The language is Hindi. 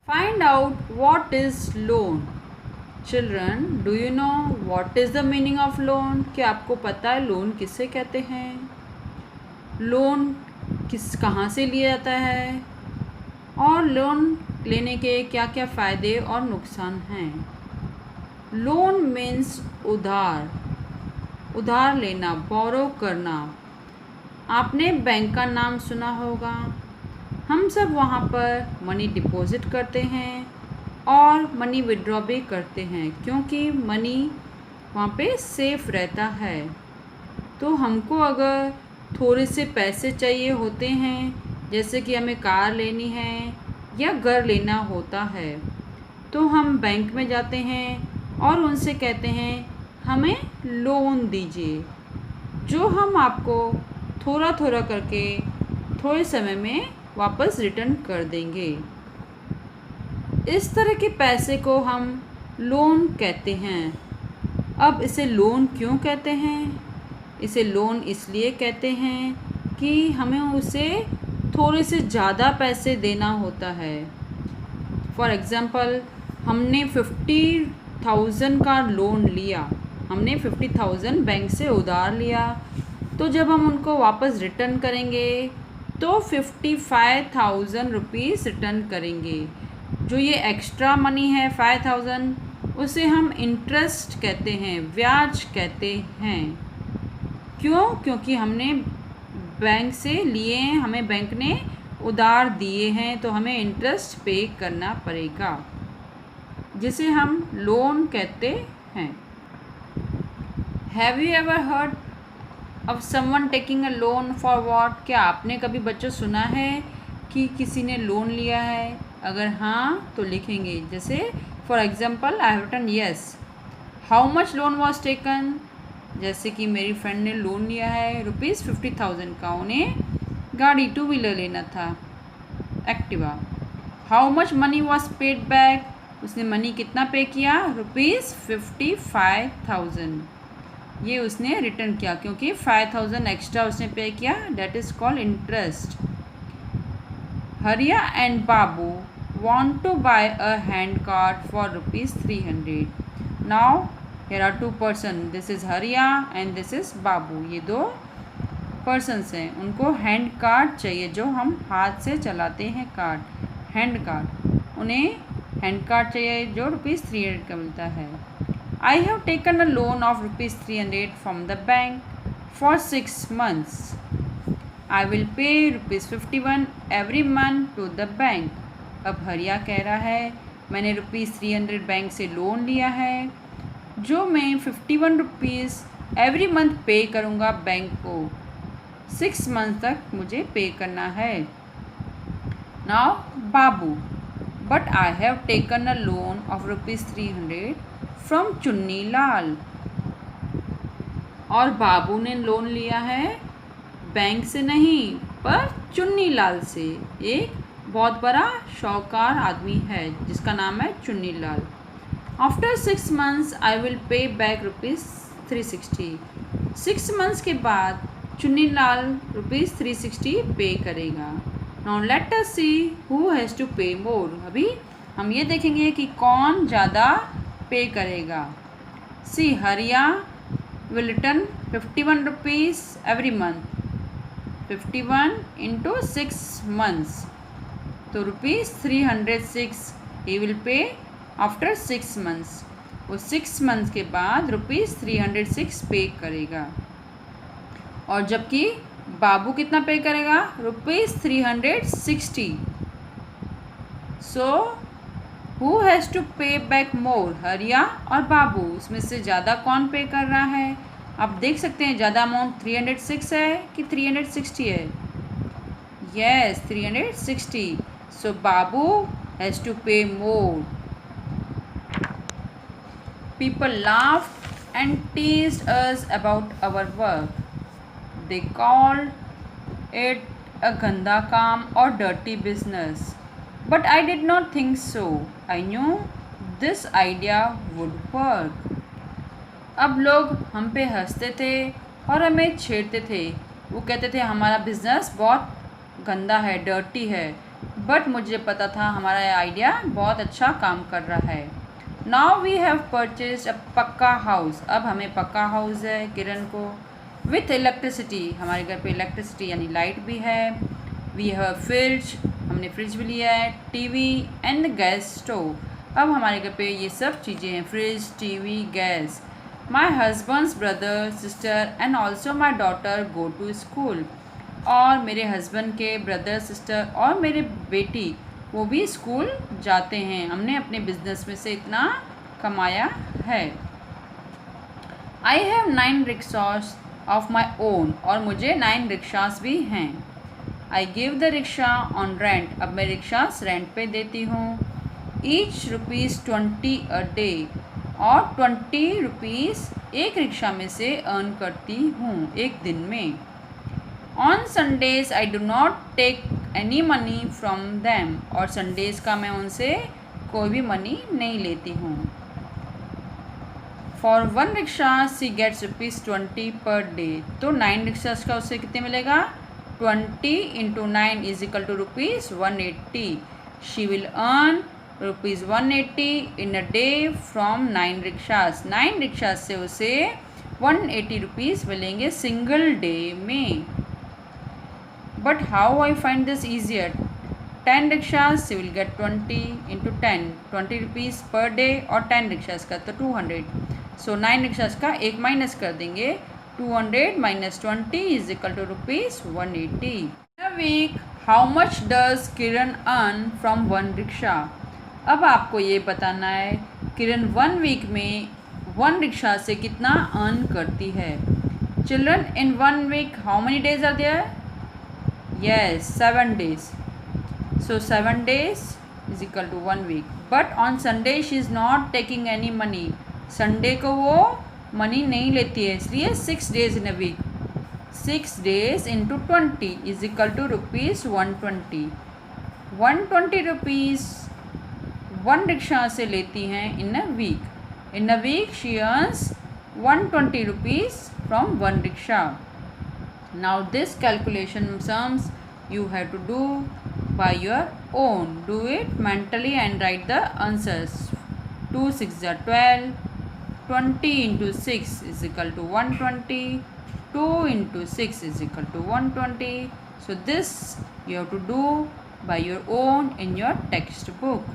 Find out what is loan. Children, do you know what is the meaning of loan? क्या आपको पता है लोन किसे कहते हैं? लोन कहाँ से लिया जाता है और लोन लेने के क्या क्या फ़ायदे और नुकसान हैं? लोन मीन्स उधार लेना, बोरो करना। आपने बैंक का नाम सुना होगा। हम सब वहाँ पर मनी डिपॉज़िट करते हैं और मनी विड्रॉ भी करते हैं क्योंकि मनी वहाँ पे सेफ़ रहता है। तो हमको अगर थोड़े से पैसे चाहिए होते हैं, जैसे कि हमें कार लेनी है या घर लेना होता है, तो हम बैंक में जाते हैं और उनसे कहते हैं हमें लोन दीजिए, जो हम आपको थोड़ा थोड़ा करके थोड़े समय में वापस रिटर्न कर देंगे। इस तरह के पैसे को हम लोन कहते हैं। अब इसे लोन क्यों कहते हैं? इसे लोन इसलिए कहते हैं कि हमें उसे थोड़े से ज़्यादा पैसे देना होता है। फॉर एग्ज़ाम्पल, हमने 50,000 का लोन लिया, हमने 50,000 बैंक से उधार लिया, तो जब हम उनको वापस रिटर्न करेंगे तो 55,000 रुपीज़ रिटर्न करेंगे। जो ये एक्स्ट्रा मनी है 5,000, उसे हम इंटरेस्ट कहते हैं, ब्याज कहते हैं। क्यों? क्योंकि हमने बैंक से लिए हैं, हमें बैंक ने उधार दिए हैं, तो हमें इंटरेस्ट पे करना पड़ेगा, जिसे हम लोन कहते हैं। Have you ever heard of someone taking a loan for what? क्या आपने कभी बच्चों सुना है कि किसी ने लोन लिया है? अगर हाँ तो लिखेंगे, जैसे for example I have written yes. How much loan was taken? जैसे कि मेरी फ्रेंड ने लोन लिया है ₹50,000 का, उन्हें गाड़ी 2 व्हीलर लेना था, Activa. How much money was paid back? उसने मनी कितना पे किया? ₹55,000। ये उसने रिटर्न किया क्योंकि 5,000 एक्स्ट्रा उसने पे किया, डेट इज़ कॉल्ड इंटरेस्ट। हरिया and Babu want to buy a hand cart for ₹300. Now here are two person, this is Hariya and this is Babu. ये दो persons हैं, उनको हैंड कार्ट चाहिए, जो हम हाथ से चलाते हैं कार्ट, हैंड कार्ट। उन्हें हैंड कार्ट चाहिए जो ₹300 का मिलता है। I have taken a loan of ₹300 from the bank for 6 months. I will pay ₹51 every month to the bank. अब हरिया कह रहा है मैंने ₹300 बैंक से लोन लिया है, जो मैं ₹51 एवरी मंथ पे करूँगा बैंक को। 6 मंथ तक मुझे पे करना है। Now Babu, but I have taken a loan of ₹300 from Chunni Lal. और बाबू ने लोन लिया है बैंक से नहीं, पर चुन्नी लाल से। एक बहुत बड़ा शौकार आदमी है जिसका नाम है Chunni Lal. After 6 months I will pay back ₹360। 6 months के बाद चुन्नी लाल ₹360 पे करेगा। Now let us see who has to pay more. अभी हम ये देखेंगे कि कौन ज़्यादा पे करेगा। सी हरिया will return ₹51 every month. 51 into 6 months, तो ₹306 he will pay after 6 months। वो 6 months के बाद ₹306 पे करेगा। और जबकि बाबू कितना पे करेगा? ₹360। सो हु हैज़ टू पे बैक मोर, हरिया और बाबू? उसमें से ज़्यादा कौन पे कर रहा है? आप देख सकते हैं ज़्यादा अमाउंट 306 है कि 360 है? Yes, 360। So Babu has to pay more. People laughed and teased us about our work. They called it a ganda काम or dirty business. But I did not think so. I knew this idea would work. अब लोग हम पे हंसते थे और हमें छेड़ते थे। वो कहते थे हमारा बिज़नेस बहुत गंदा है, डर्टी है, बट मुझे पता था हमारा आइडिया बहुत अच्छा काम कर रहा है। Now we have purchase a pucca house. अब हमें पक्का हाउस है किरण को। विथ इलेक्ट्रिसिटी, हमारे घर पे इलेक्ट्रिसिटी यानी लाइट भी है। वी हैव फ्रिज, हमने फ्रिज भी लिया है। टीवी एंड गैस स्टोव, अब हमारे घर पे ये सब चीज़ें हैं, fridge, TV, gas. My husband's brother sister and also my daughter go to school, और मेरे हस्बैंड के ब्रदर सिस्टर और मेरे बेटी वो भी स्कूल जाते हैं। हमने अपने बिजनेस में से इतना कमाया है। I have 9 rickshaws of my own, और मुझे 9 रिक्शास भी हैं। I give the rickshaw on rent, अब मैं रिक्शास रेंट पे देती हूँ। ईच ₹20 अ डे, और 20 रुपीज़ एक रिक्शा में से अर्न करती हूँ एक दिन में। On Sundays I do not take any money from them, और संडेज़ का मैं उनसे कोई भी मनी नहीं लेती हूँ। For 1 rickshaw C gets ₹20 per day, तो 9 रिक्शास का उससे कितने मिलेगा? 20 × 9 is equal to ₹180। She will earn ₹180 in a day from 9 rickshaws. 9 rickshaws से उसे 180 रुपीज़ मिलेंगे सिंगल डे में। But how I find this easier? 10 rickshaws she will get 20 × 10, 20 rupees per day, और 10 रिक्शास का तो 200। सो 9 रिक्शास का एक माइनस कर देंगे, 200 - 20 is equal to ₹180। In a week how much does Kiran earn from 1 rickshaw? अब आपको ये बताना है किरण 1 वीक में 1 रिक्शा से कितना अर्न करती है। Children, in 1 week how many days are there? Yes, 7 days. So 7 days is equal to 1 week. But on Sunday she is not taking any money. Sunday को वो मनी नहीं लेती है, इसलिए 6 days in a week. 6 days into 20 is equal to ₹120. 120 rupees 1 rickshaw से लेती हैं in a week. In a week she earns 120 rupees from 1 rickshaw. Now this calculation sums you have to do by your own. Do it mentally and write the answers. 2 6 are 12. 20 × 6 is equal to 120. 2 × 6 is equal to 120. So this you have to do by your own in your textbook.